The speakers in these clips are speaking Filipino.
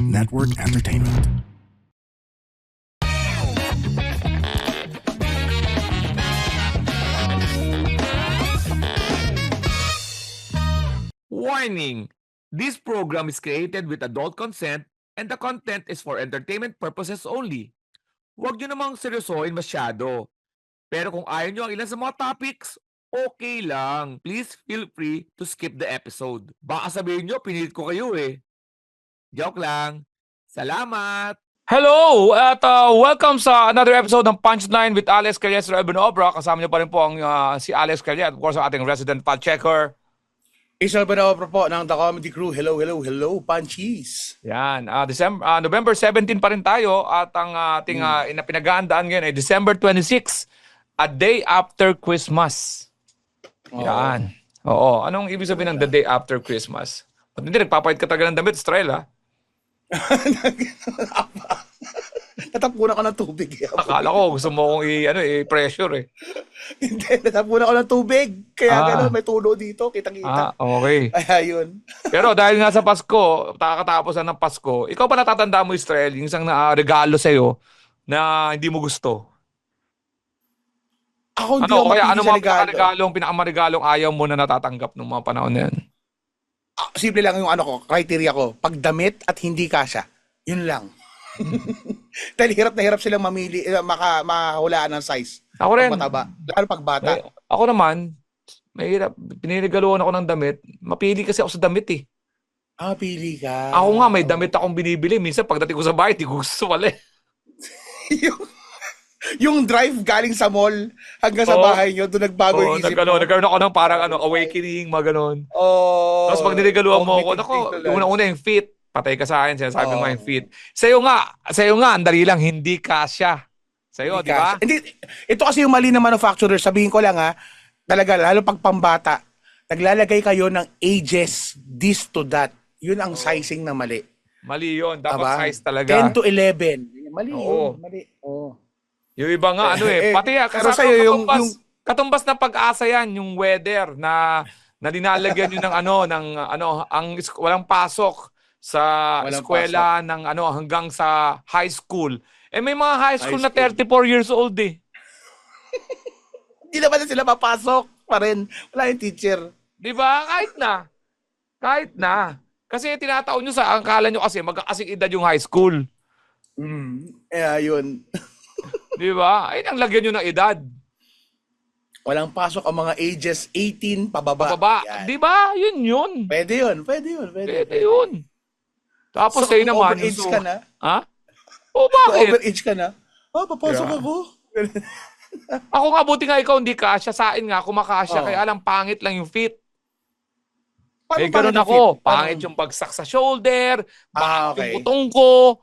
Network Entertainment. Warning! This program is created with adult consent and the content is for entertainment purposes only. Huwag nyo namang seryosohin masyado. Pero kung ayaw nyo ang ilan sa mga topics, okay lang. Please feel free to skip the episode. Baka sabihin nyo, pinilit ko kayo eh. Joke lang. Salamat! Hello! At welcome sa another episode ng Punchline with Alex Calles Urban Obra. Kasama nyo pa rin po ang si Alex Calles. Of course, ang ating resident fact checker. Isang Banobra po ng The Comedy Crew. Hello, hello, hello, Punchies. Yan, November 17 pa rin tayo at ang ating pinag-aandaan ngayon ay December 26, a day after Christmas. Yan. Oo. Anong ibig sabihin ng the day after Christmas? At hindi, nagpapahit ka talaga ng damit, Strel, ha? Natapunan ako ng tubig. Akala ko, gusto mo akong i-pressure, eh. Hindi, natapunan ako ng tubig. Kaya gano'n, may tulo dito, kitang-kita. Okay. Ay, ayun. Pero dahil nga sa Pasko, kakatapos na ng Pasko, ikaw pa natatanda mo, Strel, yung isang regalo sa'yo na hindi mo gusto? Ako hindi ako mapili sa regalo. Pinakamaregalong ayaw mo na natatanggap ng mga panahon na yan? Simple lang yung criteria ko. Pagdamit at hindi kasya. Yun lang. Dahil hirap na hirap silang mamili, makahulaan ng size. Ako rin. Mataba. Lalo pag bata. Ako naman, mahirap. Pinirigaluhan ako ng damit. Mapili kasi ako sa damit eh. Pili ka. Ako nga, may damit akong binibili. Minsan pagdating ko sa bahay, di ko gusto wala eh. yung drive galing sa mall hanggang sa bahay nyo, doon nagbago yung isip mo. Nagkaroon ako ng parang awakening, mga ganon. Tapos pag nirigaluhan mo ako, una-una yung fit. Patay ka sa akin, sinasabi mo yung fit. Sa'yo nga, ang dali lang, hindi kasya. Sa'yo, di ba? Hindi, ito kasi yung mali na manufacturer, sabihin ko lang talaga, lalo pag pambata, naglalagay kayo ng ages, this to that. Yun ang sizing na mali. Mali yun, dapat size talaga. 10 to 11. Mali yun, mali. Yung iba nga, pati katumbas na pag-asa yan, yung weather na dinalagyan nyo walang pasok sa eskwela ng hanggang sa high school. May mga high school na 34 years old eh. Hindi naman na sila papasok pa rin. Wala yung teacher. Di ba? Kahit na. Kasi tinataon nyo sa akala nyo kasi magkakasing edad yung high school. Yun. Di ba? Ay, ang lagyan nyo ng edad. Walang pasok ang mga ages 18 pababa. Di ba? Yun. Pwede yun. Tapos so, sa'yo naman. Overage ka na? Ha? Bakit? Overage ka na? Papasok ako. Ako nga, buti nga ikaw hindi kasya. Sa akin nga, kumakasya. Kaya lang, pangit lang yung fit. Ganun ako. Pangit yung bagsak sa shoulder. Pangit yung butong ko.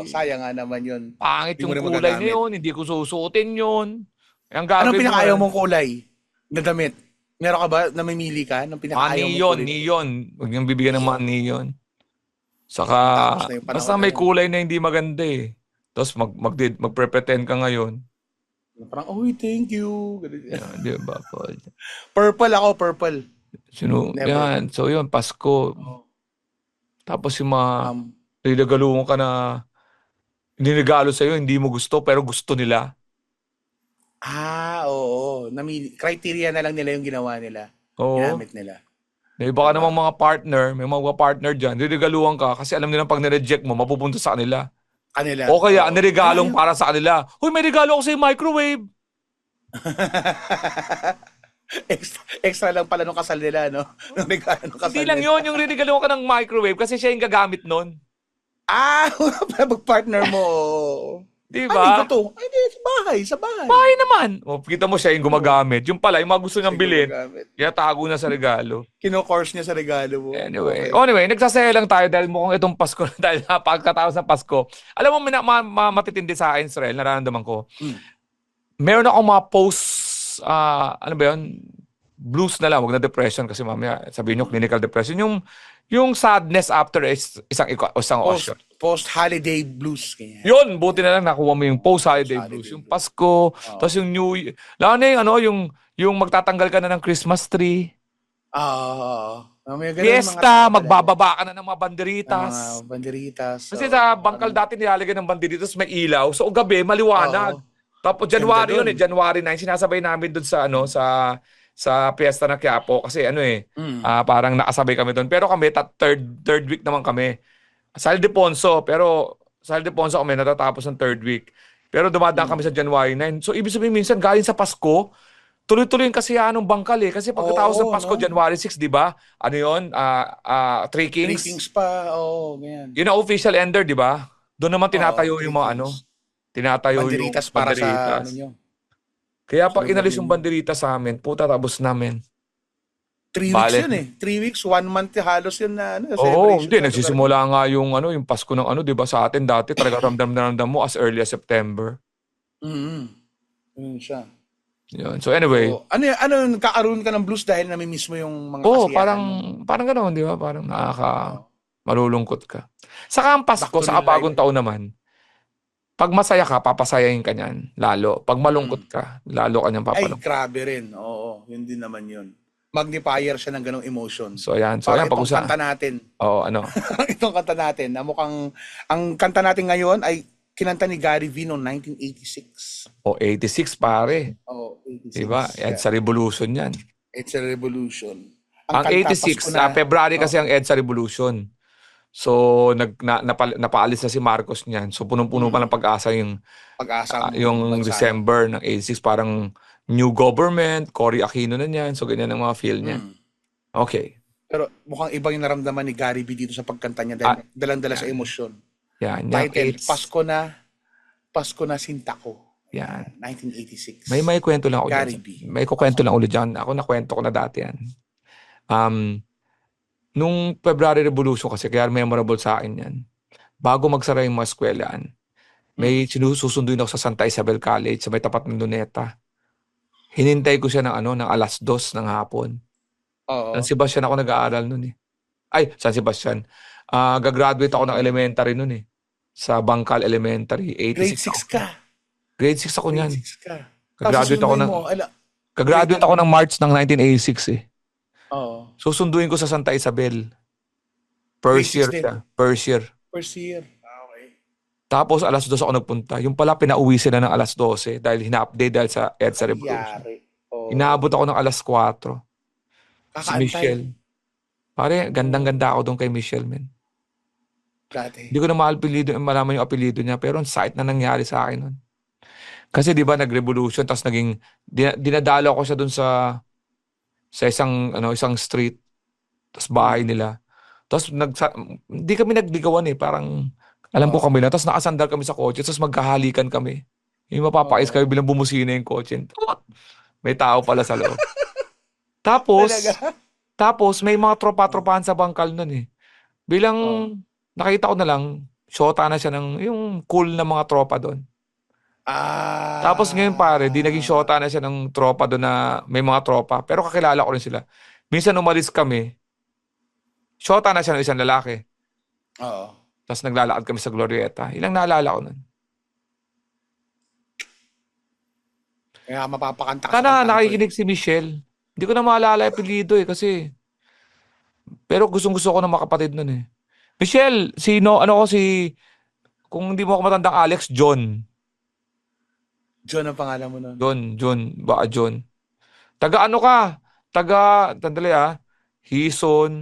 Sayang nga naman yun. Pangit yung kulay na yun. Hindi ko susuotin yun. Anong pinakaayaw mong kulay na damit? Meron ka ba, namimili ka ng pinakaayaw mong kulay? Neon. Huwag niyong bibigyan ng mga neon. Saka, basta may kulay na hindi maganda eh. Tapos magpre-pretend ka ngayon. Parang, thank you. Di ba, Paul? Purple ako, purple. Yan. So yun, Pasko. Tapos yung mga nilagaluhan ka na niregalo sa'yo, hindi mo gusto, pero gusto nila. Oo. Criteria na lang nila yung ginawa nila. Ginamit nila. May iba ka namang mga partner, may mga partner dyan, niregaluhan ka kasi alam nila pag nireject mo, mapupunta sa kanila. O kaya, niregalong para sa kanila. Huy, may regalo ako sa microwave. extra lang pala nung kasal nila, no? Hindi lang yun, yung niregaluhan ka ng microwave kasi siya yung gagamit nun. Mag-partner mo. Di ba? Sa bahay. Bahay naman. Kita mo siya yung gumagamit. Yung pala, yung mga gusto niyang bilhin, kaya tago na sa regalo. Kino-course niya sa regalo mo. Anyway, nagsasaya lang tayo dahil mukhang itong Pasko, dahil pagkatapos ng Pasko. Alam mo, matitindi sa akin, Israel, nararamdaman ko. Meron akong mga ano ba yun? Blues na lang, wag na depression kasi mamaya sabihin nyo clinical depression. Yung sadness after isang occasion. Post-holiday blues. Kaya. Yun, buti na lang nakuha mo yung post-holiday blues. Yung Pasko, tapos yung New Year. Lalo na yung magtatanggal ka na ng Christmas tree. May ganun mga Fiesta, tao talaga. magbababa ka na ng mga Ang mga banderitas. banderitas. Kasi sa bangkal dati nilalagay ng banderitas, may ilaw. So, gabi, maliwanag. Oo. Tapos Ganda January yun dun. eh, January 9, sinasabay namin dun sa ano sa Fiesta ng Quiapo kasi ano eh, Mm. parang nakasabay kami doon. Pero kami third week naman kami. Sa Ildefonso, pero sa Ildefonso kami natatapos ng third week. Pero dumadaan kami sa Mm. January 9. So ibig sabihin minsan galing sa Pasko, tuloy-tuloy yung kasiyahan ng bangkal eh. Kasi pagkatapos ng Oo, Pasko, no? January 6, di ba? Ano yun? Three Three Kings. Kings pa. Oo, ganyan. Yun ang official ender, di ba? Doon naman Oo, tinatayo Three yung mga ano, Kings. tinatayo yung Banderitas para sa ano banderitas. nyo. Kaya Sa pag lugar inalis yung ninyo. banderita sa amin, puta tapos namin. 3 weeks Bale. yun eh. 3 weeks, 1 month halos yun na ano, Oo, celebration hindi. sa lugar ninyo. Nagsisimula nga yung ano, yung Pasko ng ano, di ba? Sa atin dati talaga ramdam na ramdam mo as early as September. Mm. Yun siya. Yun. So anyway, So, nagkakaroon ka ng blues dahil namimiss mo yung mga oo, kasiyahan mo. parang ganoon, di ba? Parang Oh, malulungkot ka. Saka ang back Pasko, to sa real life. bagong taon naman, pag masaya ka, papasayahin ka niyan, lalo. Pag malungkot Mm. ka, lalo ka niyang Ay, papalungkot. grabe rin. Oo, yun din naman yun. Magnifier siya ng ganong emotion. So ayan, Para itong pag-usa. kanta natin, Oo, ano. itong kanta natin, na mukhang, ang kanta natin ngayon ay kinanta ni Gary V noong 1986. O 86 pare. Oh, Di ba? 86. Yan Yeah. sa Revolution yan. It's a revolution. Ang Kanta, Pasko 86, na. February kasi Oh, ang EDSA Revolution. So, napaalis na si Marcos niyan. So, punong-puno pa ng mm, pag-asa pag-asang yung bansa, no? December ng 86. Parang new government, Cory Aquino na niyan. So, ganyan ang mga feel niya. Mm. Okay. Pero mukhang ibang yung naramdaman ni Gary B dito sa pagkanta niya Ah, dahil dalang-dala sa yan. emosyon. Yan. Yung Title, AIDS. Pasko na Sinta Ko. Yan. 1986. May kwento lang ako Gary dyan. B. May kukwento lang ulit dyan. Ako nakwento ko na dati yan. Nung February Revolution kasi, kaya memorable sa akin yan. Bago magsara yung mga eskwelahan, may sinusunduin ako sa Santa Isabel College sa may tapat ng Luneta. Hinintay ko siya ng alas 2 ng hapon. San Oo. Sebastian ako nag-aaral nun eh. Ay, San Sebastian. Gagraduate ako ng elementary nun eh. Sa Bangkal Elementary. Grade 86 6 ako. ka. Grade 6 ako Grade niyan. 6 ka. Tapos Gagraduate ako susunduin ng, mo. gagraduate ako ng March ng 1986 eh. Oo. Susunduin ko sa Santa Isabel. Grade First 6 year din. siya. First year. First year. Okay. Tapos alas 2 ako nagpunta. Yung pala pinauwi sila ng alas 12 dahil hina-update dahil sa EDSA Revolution. Yari. Oo. Inaabot ako ng alas 4. Si Kakaantay. Michelle. Pare, gandang-ganda ako doon kay Michelle, men. Dati. Hindi ko na malaman yung apelido niya, pero ang sakit na nangyari sa akin nun. Kasi di ba nag-revolution, tapos naging, dinadalo ko siya doon sa isang street, tapos bahay nila. Tapos hindi kami nagligawan eh, parang, alam ko kami na, tapos nakasandal kami sa kotse, tapos magkahalikan kami. Yung mapapais kami bilang bumusina yung kotse. May tao pala sa loob. Talaga? Tapos may mga tropa-tropahan sa bangkal nun eh. Bilang nakita ko na lang, shota na siya ng yung cool na mga tropa doon. Tapos ngayon pare, di naging shota na siya ng tropa doon na may mga tropa. Pero kakilala ko rin sila. Minsan umalis kami, shota na siya ng isang lalaki. Oo. Tapos naglalakad kami sa Glorieta. Ilang naalala ko nun. Kaya mapapakanta ka sa Sana kantang to eh. nakikinig si Michelle. Hindi ko na maalala yung apelido eh kasi. Pero gustong-gusto ko ng mga kapatid nun eh. Michelle, kung hindi mo ako matandang Alex, John. John ang pangalan mo nun. Baka John. Tandali Hison.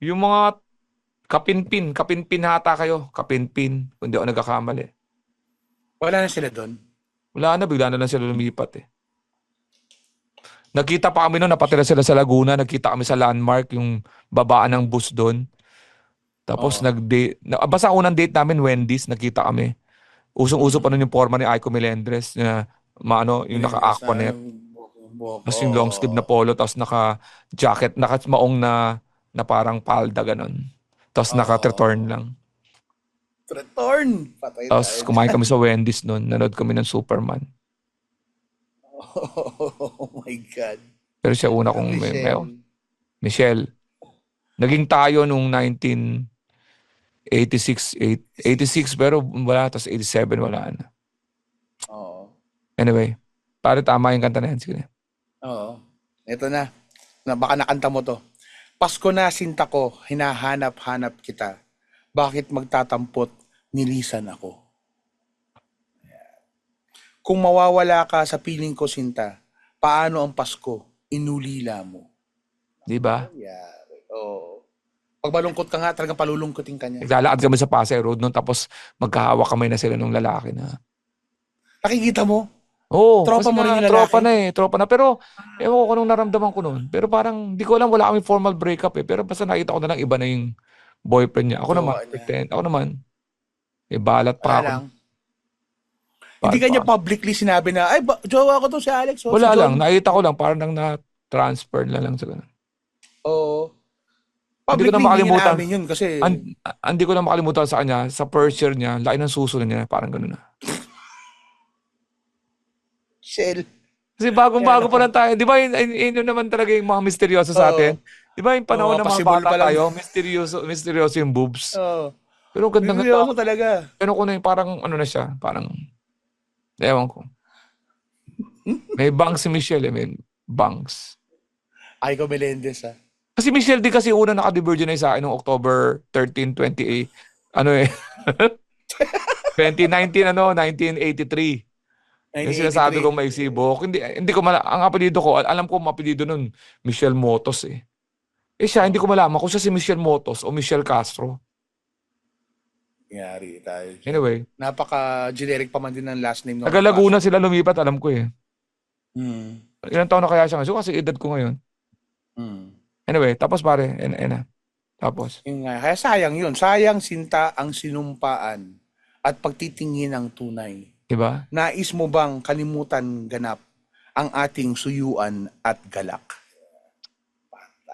Yung mga kapinpin hata kayo. Kapinpin, kung di ako nagkakamali. Wala na sila doon. Wala na, bigla na lang sila lumipat eh. Nagkita pa kami noon, napatira sila sa Laguna, nagkita kami sa Landmark, yung babaan ng bus doon. Tapos basta unang date namin, Wendy's, nagkita kami. Usong-uso pa noon yung forma ni Aiko Melendres na yung naka-aquanet. Tapos yung long sleeve na polo, tapos naka-jacket, naka-maong na parang palda, ganun. Tapos naka-return lang. Return! Patay Tapos tayo. kumain kami sa Wendy's noon, nanood kami ng Superman. Oh my God. Pero siya una kong Michelle. Naging tayo nung 1986, 86 pero wala, tapos 87 wala na. Oo. Anyway, pare tama yung kanta na yan. Sige. Oo. Ito na. Na baka nakanta mo to. Pasko na sinta ko, hinahanap-hanap kita. Bakit magtatampot, nilisan ako. Kung mawawala ka sa piling ko sinta, paano ang Pasko? Inulila mo. Di ba? Yeah. Oh. Pag malungkot ka nga, talagang palulungkotin ka niya. Naglalakad kami sa Pasay Road noon tapos magkahawak kamay na sila nung lalaki na. Nakikita mo? Oo, Tropa kasi mo rin nga, yung lalaki? tropa na eh, tropa na. Pero, ewan ko kung anong naramdaman ko noon. Pero parang, di ko alam, wala kami formal breakup eh. Pero basta nakita ko na lang iba na yung boyfriend niya. Ako naman, Jowa niya. pretend. Ako naman, balat Wala pa ako. lang. Hindi Balat ka pa niya ako. publicly sinabi na, ay, jowa ko to si Alex. O, si Wala lang, John. nakita ko lang, parang nang na-transfer na lang sa ganun. Oo. Hindi ko Publicly, na hindi makalimutan. namin yun kasi... Hindi ko na makalimutan sa kanya, sa first year niya, laki ng susunod niya, parang ganun na. Shell. Kasi bagong-bago Yan, pa lang tayo. Di ba yun naman talaga yung mga misteryoso sa atin? Di ba yung panahon ng mga possible bata pa lang. tayo, misteryoso yung boobs. Oo. Pero ang ganda-ganda. Seryoso talaga. Pero ko na yung parang ano na siya, parang, ewan ko. May bangs si Michelle, may bangs. Aiko Melendez, ha? Kasi Michelle di kasi una naka-divergenize sa akin noong October 13, 28, ano eh, 2019, 1983. Yung sinasabi kong maiksi buhok. Hindi ko ang apelyido ko, alam ko ang apelyido nun, Michelle Motos eh. Eh siya, hindi ko malaman kung siya si Michelle Motos o Michelle Castro. Yari tayo. Anyway. Napaka-generic pa man din ng last name. Taga Laguna sila lumipat, alam ko eh. Ilang taon na kaya siya ngayon? Kasi edad ko ngayon. Anyway, tapos pare, tapos. Yung nga, kaya sayang yun. Sayang sinta ang sinumpaan at pagtitingin ng tunay. Diba? Nais mo bang kalimutan ganap ang ating suyuan at galak?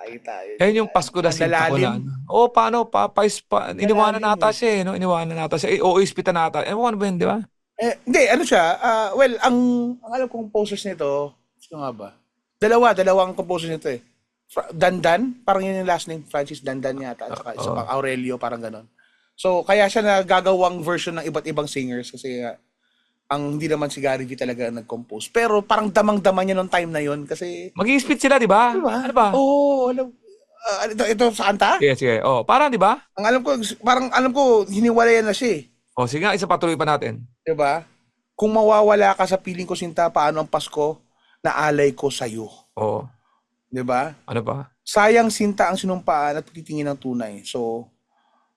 Tayo. Yan yung Pasko na sinta ko na. Oh, paano? Iniwanan nata siya eh. No? Iniwanan nata siya. O ispitan nata. Ewan ba yun, di ba? Hindi, ano siya? Well, ang alam kong composers nito, sino nga ba? Dalawang composers nito eh. Dandan, parang yun yung last name. Francis Dandan yata. At saka isa pang Aurelio, parang ganon. So, kaya siya nagagawang version ng iba't ibang singers kasi ang hindi naman si Gary V talaga nag-compose. Pero parang damang-dama niya nung time na yon kasi... Mag-i-spit sila, di ba? Diba? Ano ba? Oo, ito sa kanta? Sige. Oh, parang, di ba? Ang alam ko, hiniwalayan na siya eh. Oh, sige nga, isa patuloy pa natin. Diba? Kung mawawala ka sa piling ko sinta, paano ang Pasko na alay ko sa'yo? Oo. Diba? Ano ba? Sayang sinta ang sinumpaan at pagtitingin ng tunay. So,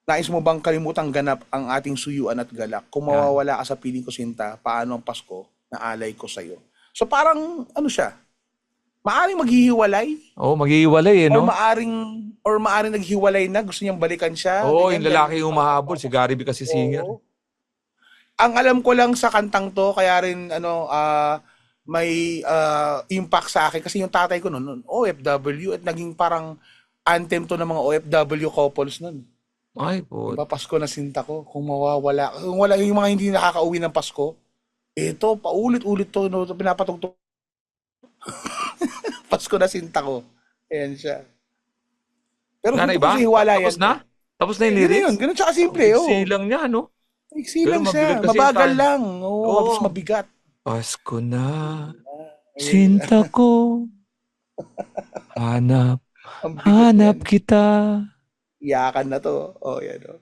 nais mo bang kalimutang ganap ang ating suyuan at galak? Kung mawawala ka sa piling ko sinta, paano ang Pasko na alay ko sa'yo? So, parang, ano siya? Maaring maghihiwalay. Oo, maghihiwalay eh, no? Or maaring naghiwalay na, gusto niyang balikan siya. Oo, yung lalaki yung umahabol, si Gary B kasi singer. Ang alam ko lang sa kantang to, kaya rin may impact sa akin kasi yung tatay ko noon OFW at naging parang anthem to ng mga OFW couples noon. Ay po. Diba, Pasko na sinta ko, kung mawawala, kung wala yung mga hindi nakakauwi ng Pasko, ito, paulit-ulit to, no, pinapatugtog. Pasko na sinta ko. Ayan siya. Pero Wala na kung iba? hiwalayan. Tapos na? Tapos na yung lyrics? Ganun siya kasimple. Silang niya, no? Iksi Pero lang mabigat siya. kasi Mabagal yung lang. Oo. Tapos mabigat. Pasko na, sinta ko, hanap Ang bigat yan. kita. Iyakan na to. Yan o.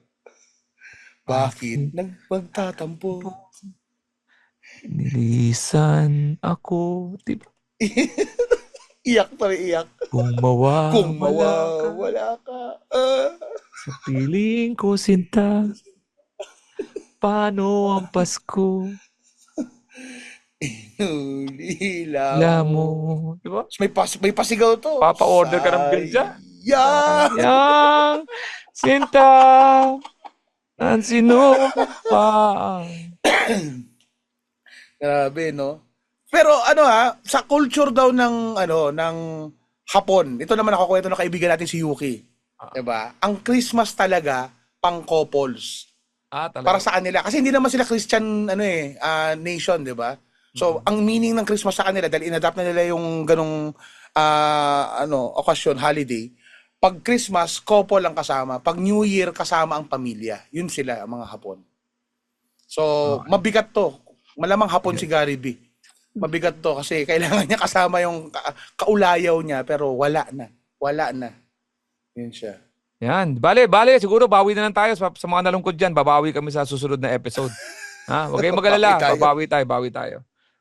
Bakit nagpagtatampo? Nilisan ako. Diba? Iyak pa rin, iyak. Kung Kung mawawala ka. sa piling ko sinta, paano ang Pasko? Inulila mo. Diba? May pasigaw to. Papa-order ka ng bill dyan. Yeah! Yang sinta ang sinumpaan. Grabe, no? Pero sa culture daw ng Hapon, ito naman ako kwento ng kaibigan natin si Yuki. 'Di ba? Ang Christmas talaga pang couples. Talaga. Para sa kanila kasi hindi naman sila Christian nation, 'di ba? So, ang meaning ng Christmas sa kanila dahil inadapt na nila yung ganong okasyon, holiday. Pag Christmas, couple ang kasama. Pag New Year, kasama ang pamilya. Yun sila, ang mga Hapon. So, mabigat to. Malamang Hapon si Gary B. Mabigat to kasi kailangan niya kasama yung kaulayaw niya pero wala na. Wala na. Yun siya. Yan. Bale, siguro bawi na lang tayo sa mga nalungkot dyan. Babawi kami sa susunod na episode. Ha? Huwag kayong mag-alala. Bawi tayo. Bawi tayo.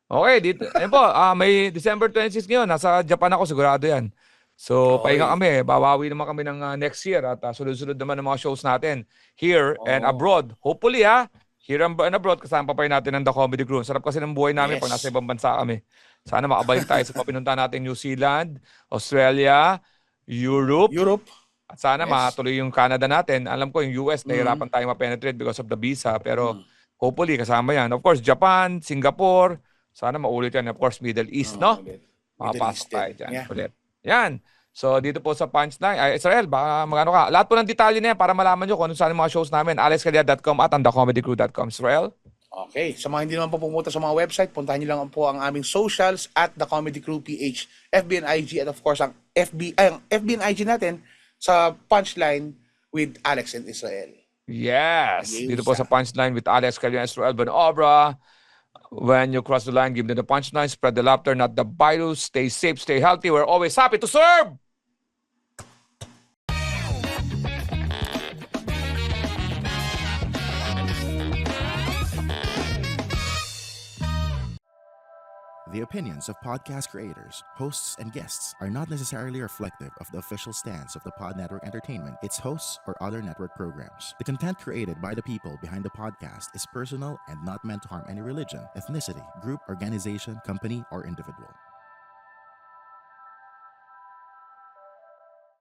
Okay, dito. Ayun po, may December 26 ngayon. Nasa Japan ako, sigurado yan. So, Okay. pahinga kami. Babawi naman kami ng next year at sunod-sunod naman ng mga shows natin here and abroad. Hopefully, here and abroad, kasama pa rin natin ng The Comedy Crew. Sarap kasi ng buhay namin Yes. pag nasa ibang bansa kami. Sana makabalik tayo sa pinunta natin New Zealand, Australia, Europe, at sana Yes. matuloy yung Canada natin. Alam ko yung US, nahirapan tayo ma-penetrate because of the visa. Pero hopefully, kasama yan. Of course, Japan, Singapore. Sana maulit yan. Of course, Middle East, no? Makapasok tayo dyan ulit. Yan. So, dito po sa Punchline. Israel, baka magano ka. Lahat po ng detalye na yan para malaman nyo kung ano saan yung mga shows namin. alexcalia.com at anthecomedycrew.com. Israel? Okay. Sa mga hindi naman po pumunta sa mga website, puntahan nyo lang po ang aming socials at The Comedy Crew PH, FB and IG, at of course ang FB and IG natin sa Punchline with Alex and Israel. Yes. Ayun Dito po siya. sa Punchline with Alex Calia and Israel Benobra. When you cross the line, give them the punchline, spread the laughter, not the virus. Stay safe, stay healthy. We're always happy to serve. The opinions of podcast creators, hosts, and guests are not necessarily reflective of the official stance of the Pod Network Entertainment, its hosts, or other network programs. The content created by the people behind the podcast is personal and not meant to harm any religion, ethnicity, group, organization, company, or individual.